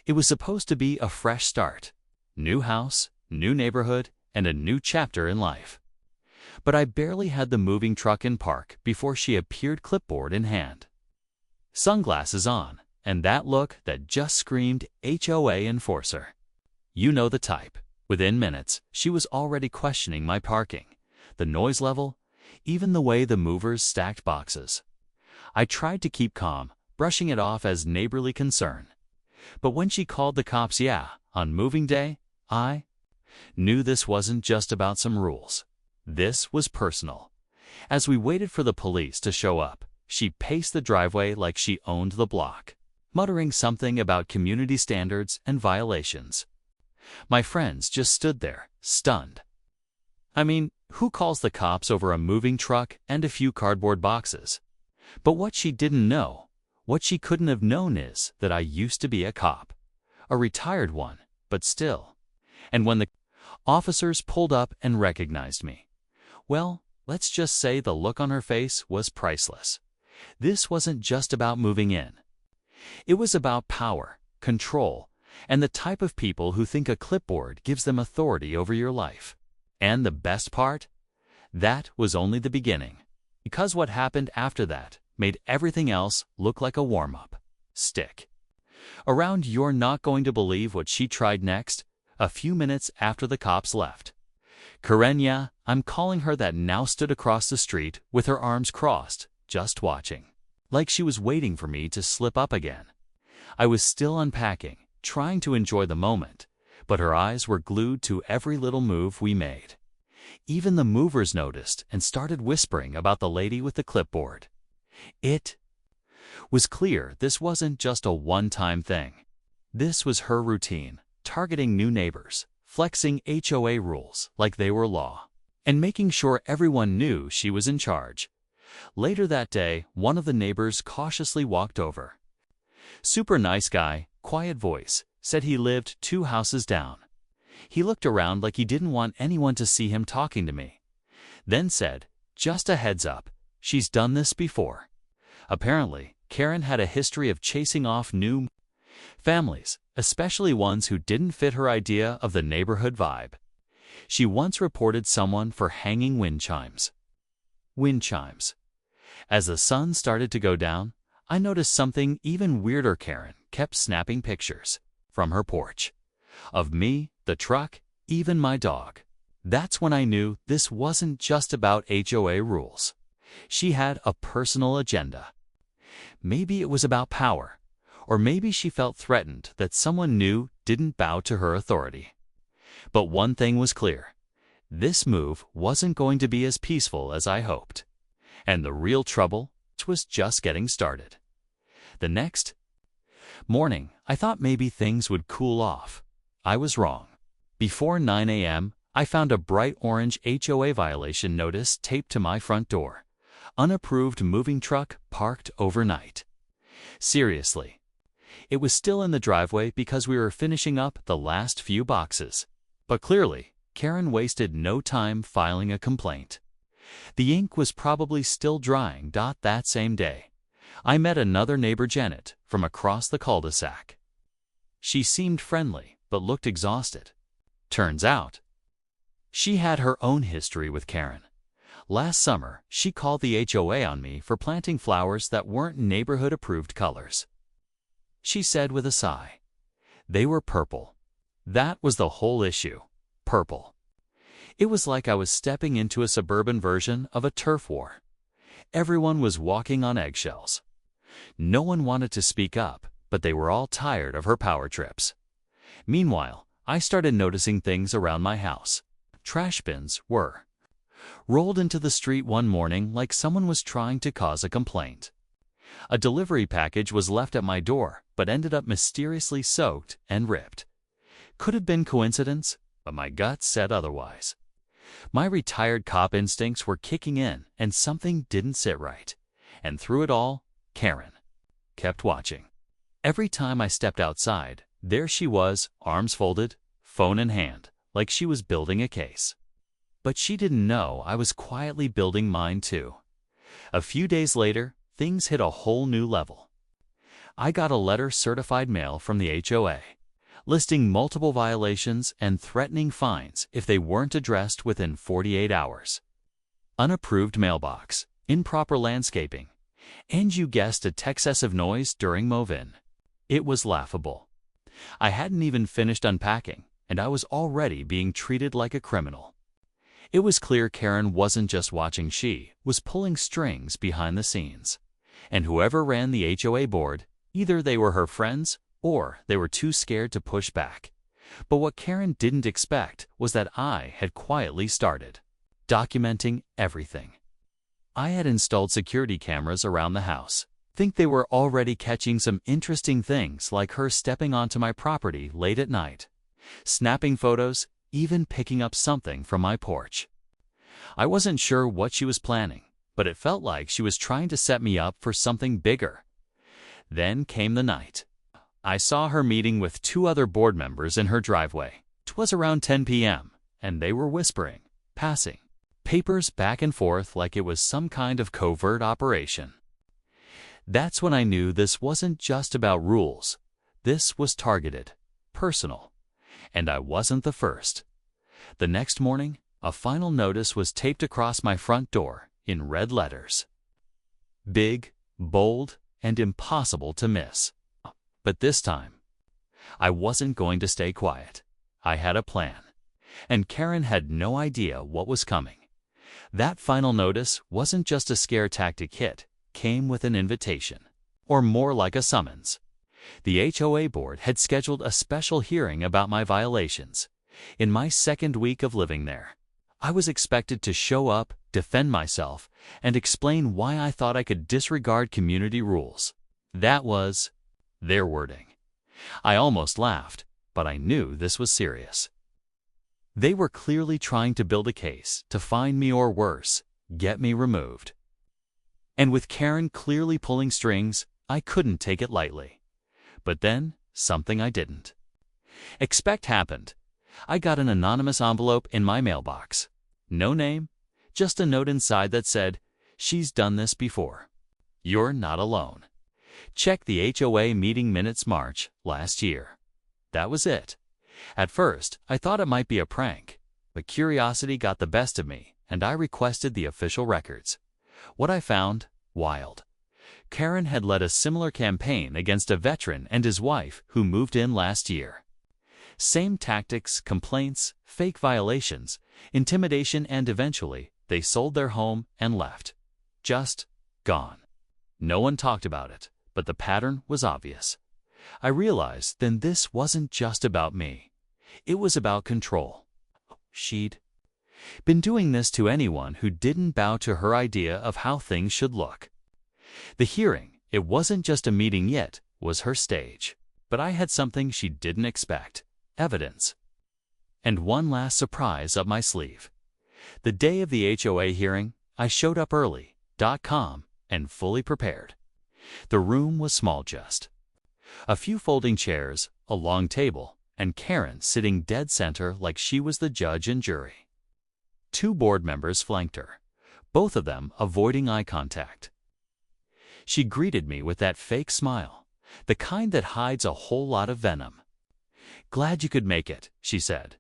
It was supposed to be a fresh start. New house, new neighborhood, and a new chapter in life. But I barely had the moving truck in park before she appeared, clipboard in hand. Sunglasses on, and that look that just screamed HOA enforcer. You know the type. Within minutes, she was already questioning my parking, the noise level, even the way the movers stacked boxes. I tried to keep calm, brushing it off as neighborly concern. But when she called the cops, on moving day, I knew this wasn't just about some rules. This was personal. As we waited for the police to show up, she paced the driveway like she owned the block, muttering something about community standards and violations. My friends just stood there, stunned. I mean, who calls the cops over a moving truck and a few cardboard boxes? But what she didn't know, what she couldn't have known, is that I used to be a cop. A retired one, but still. And when the officers pulled up and recognized me, well, let's just say the look on her face was priceless. This wasn't just about moving in. It was about power, control, and the type of people who think a clipboard gives them authority over your life. And the best part? That was only the beginning. Because what happened after that made everything else look like a warm-up. Stick around, you're not going to believe what she tried next. A few minutes after the cops left, Karen, I'm calling her that, now stood across the street with her arms crossed, just watching, like she was waiting for me to slip up again. I was still unpacking, trying to enjoy the moment, but her eyes were glued to every little move we made. Even the movers noticed and started whispering about the lady with the clipboard. It was clear this wasn't just a one-time thing. This was her routine, targeting new neighbors, flexing HOA rules like they were law, and making sure everyone knew she was in charge. Later that day, one of the neighbors cautiously walked over. Super nice guy, quiet voice, said he lived 2 houses down. He looked around like he didn't want anyone to see him talking to me. Then said, just a heads up, she's done this before. Apparently, Karen had a history of chasing off new families, especially ones who didn't fit her idea of the neighborhood vibe. She once reported someone for hanging wind chimes. Wind chimes. As the sun started to go down, I noticed something even weirder. Karen kept snapping pictures from her porch of me, the truck, even my dog. That's when I knew this wasn't just about HOA rules. She had a personal agenda. Maybe it was about power, or maybe she felt threatened that someone new didn't bow to her authority. But one thing was clear. This move wasn't going to be as peaceful as I hoped. And the real trouble was just getting started. The next morning, I thought maybe things would cool off. I was wrong. Before 9 a.m., I found a bright orange HOA violation notice taped to my front door. Unapproved moving truck parked overnight. Seriously. It was still in the driveway because we were finishing up the last few boxes. But clearly, Karen wasted no time filing a complaint. The ink was probably still drying. That same day, I met another neighbor, Janet, from across the cul-de-sac. She seemed friendly, but looked exhausted. Turns out, she had her own history with Karen. Last summer, she called the HOA on me for planting flowers that weren't neighborhood-approved colors. She said with a sigh, they were purple. That was the whole issue. Purple. It was like I was stepping into a suburban version of a turf war. Everyone was walking on eggshells. No one wanted to speak up, but they were all tired of her power trips. Meanwhile, I started noticing things around my house. Trash bins were rolled into the street one morning like someone was trying to cause a complaint. A delivery package was left at my door, but ended up mysteriously soaked and ripped. Could have been coincidence, but my gut said otherwise. My retired cop instincts were kicking in, and something didn't sit right. And through it all, Karen kept watching. Every time I stepped outside, there she was, arms folded, phone in hand, like she was building a case. But she didn't know I was quietly building mine too. A few days later, things hit a whole new level. I got a letter, certified mail, from the HOA. listing multiple violations and threatening fines if they weren't addressed within 48 hours. Unapproved mailbox, improper landscaping, and you guessed it, excessive noise during move-in. It was laughable. I hadn't even finished unpacking, and I was already being treated like a criminal. It was clear Karen wasn't just watching, she was pulling strings behind the scenes. And whoever ran the HOA board, either they were her friends or they were too scared to push back. But what Karen didn't expect was that I had quietly started documenting everything. I had installed security cameras around the house. Think they were already catching some interesting things, like her stepping onto my property late at night, snapping photos, even picking up something from my porch. I wasn't sure what she was planning, but it felt like she was trying to set me up for something bigger. Then came the night. I saw her meeting with 2 other board members in her driveway. 'Twas around 10 p.m., and they were whispering, passing papers back and forth like it was some kind of covert operation. That's when I knew this wasn't just about rules. This was targeted, personal. And I wasn't the first. The next morning, a final notice was taped across my front door in red letters. Big, bold, and impossible to miss. But this time, I wasn't going to stay quiet. I had a plan. And Karen had no idea what was coming. That final notice wasn't just a scare tactic, it came with an invitation, or more like a summons. The HOA board had scheduled a special hearing about my violations. In my second week of living there, I was expected to show up, defend myself, and explain why I thought I could disregard community rules. That was their wording. I almost laughed, but I knew this was serious. They were clearly trying to build a case to find me, or worse, get me removed. And with Karen clearly pulling strings, I couldn't take it lightly. But then, something I didn't expect happened. I got an anonymous envelope in my mailbox. No name, just a note inside that said, "She's done this before. You're not alone. Check the HOA meeting minutes March last year." That was it. At first, I thought it might be a prank, but curiosity got the best of me, and I requested the official records. What I found, wild. Karen had led a similar campaign against a veteran and his wife who moved in last year. Same tactics, complaints, fake violations, intimidation, and eventually, they sold their home and left. Just gone. No one talked about it, but the pattern was obvious. I realized then this wasn't just about me. It was about control. She'd been doing this to anyone who didn't bow to her idea of how things should look. The hearing, it wasn't just a meeting yet, was her stage. But I had something she didn't expect: evidence. And one last surprise up my sleeve. The day of the HOA hearing, I showed up early, calm, and fully prepared. The room was small, just a few folding chairs, a long table, and Karen sitting dead center like she was the judge and jury. 2 board members flanked her, both of them avoiding eye contact. She greeted me with that fake smile, the kind that hides a whole lot of venom. "Glad you could make it," she said.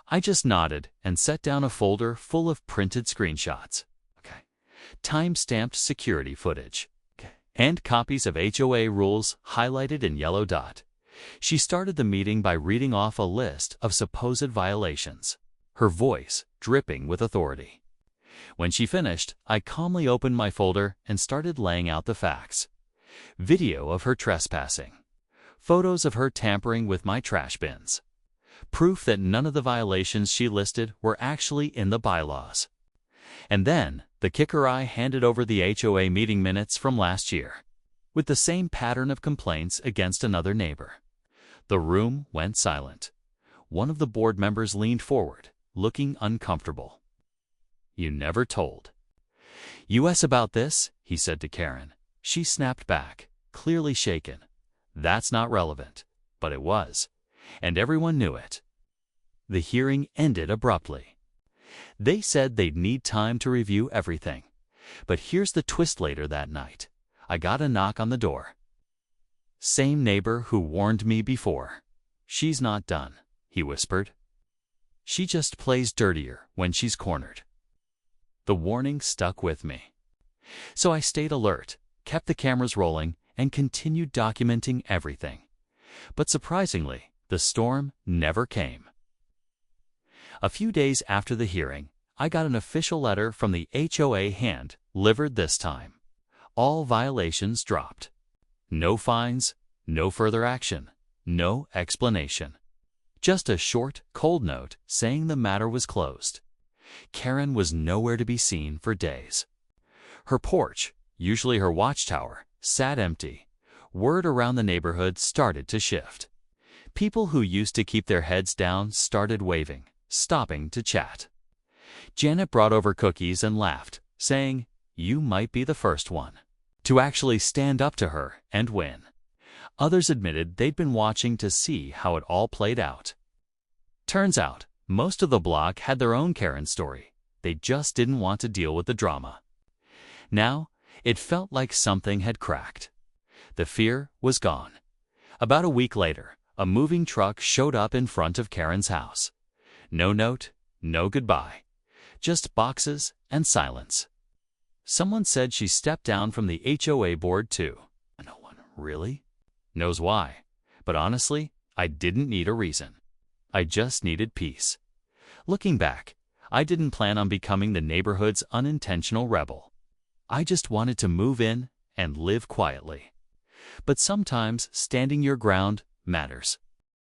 I just nodded and set down a folder full of printed screenshots. Time-stamped security footage. And copies of HOA rules highlighted in yellow dot. She started the meeting by reading off a list of supposed violations, her voice dripping with authority. When she finished, I calmly opened my folder and started laying out the facts. Video of her trespassing. Photos of her tampering with my trash bins. Proof that none of the violations she listed were actually in the bylaws. And then, the kicker, I handed over the HOA meeting minutes from last year, with the same pattern of complaints against another neighbor. The room went silent. One of the board members leaned forward, looking uncomfortable. "You never told us about this," he said to Karen. She snapped back, clearly shaken. "That's not relevant." But it was, and everyone knew it. The hearing ended abruptly. They said they'd need time to review everything. But here's the twist: later that night, I got a knock on the door. Same neighbor who warned me before. "She's not done," he whispered. "She just plays dirtier when she's cornered." The warning stuck with me. So I stayed alert, kept the cameras rolling, and continued documenting everything. But surprisingly, the storm never came. A few days after the hearing, I got an official letter from the HOA hand-delivered this time. All violations dropped. No fines, no further action, no explanation. Just a short, cold note saying the matter was closed. Karen was nowhere to be seen for days. Her porch, usually her watchtower, sat empty. Word around the neighborhood started to shift. People who used to keep their heads down started waving, stopping to chat. Janet brought over cookies and laughed, saying, "You might be the first one to actually stand up to her and win." Others admitted they'd been watching to see how it all played out. Turns out, most of the block had their own Karen story. They just didn't want to deal with the drama. Now, it felt like something had cracked. The fear was gone. About a week later, a moving truck showed up in front of Karen's house. No note, no goodbye. Just boxes and silence. Someone said she stepped down from the HOA board too. No one really knows why. But honestly, I didn't need a reason. I just needed peace. Looking back, I didn't plan on becoming the neighborhood's unintentional rebel. I just wanted to move in and live quietly. But sometimes standing your ground matters.